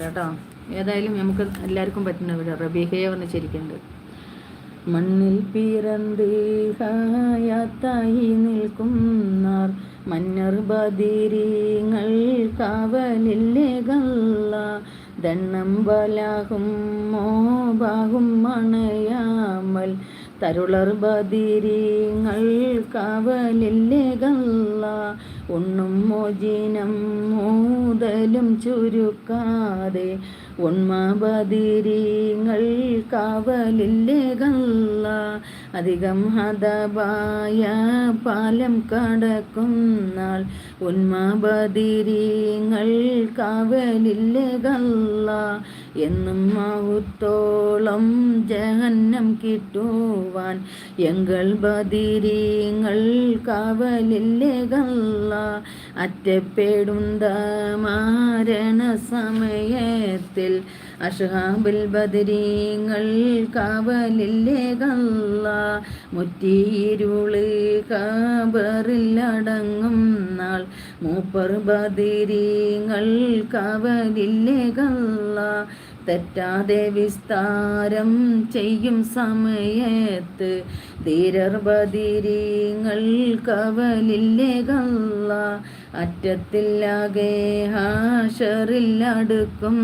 കേട്ടോ. ഏതായാലും നമുക്ക് എല്ലാവർക്കും പറ്റുന്ന ഒരു റബീഹയെ വർണ്ണിച്ചിരിക്കുന്നുണ്ട്. മണ്ണിൽ പിറந்து ഹായാത്തായി നിൽക്കുന്നാർ മന്നർ ബദിരീങ്ങൾ കാവലില്ലേ ഗല്ല ദണ്ണം ബലാഹും മോബാഹും മണയാമൽ തരുളർ ബദിരീങ്ങൾ കാവലില്ലേ ഗല്ല ഒണ്ണും മോചിനം മൂതലും ചുരുക്കാതെ ഉണ്മ ബദിരീങ്ങൾ കാവലില്ലേ ഗല്ല അധികം ഹദബായ പാലം കടക്കും നാൾ ഉന്മ ബദിരീങ്ങൾ കാവലില്ലേ ഗല്ല എന്നും മഹുത്തോളം ജഹന്നം കിട്ടുവാൻ എങ്കൾ ബദിരീങ്ങൾ കാവലില്ലേ ഗല്ല അറ്റപ്പെടുന്ന മാരണ സമയത്തിൽ അഷ്ഹാബുൽ ബദരീങ്ങൾ കാവലില്ലേ ഗല്ല മുറ്റിയിരുള് ഖബറിലടങ്ങും നാൾ മൂപ്പർ ബദരീങ്ങൾ കാവലില്ലേ ഗല്ല തെറ്റാതെ വിസ്താരം ചെയ്യും സമയത്ത് ധീരർ ബദിരീങ്ങൾ കാവലില്ലേ ഗല്ല അറ്റത്തില്ലാകെ ഹാശറിൽ അടുക്കും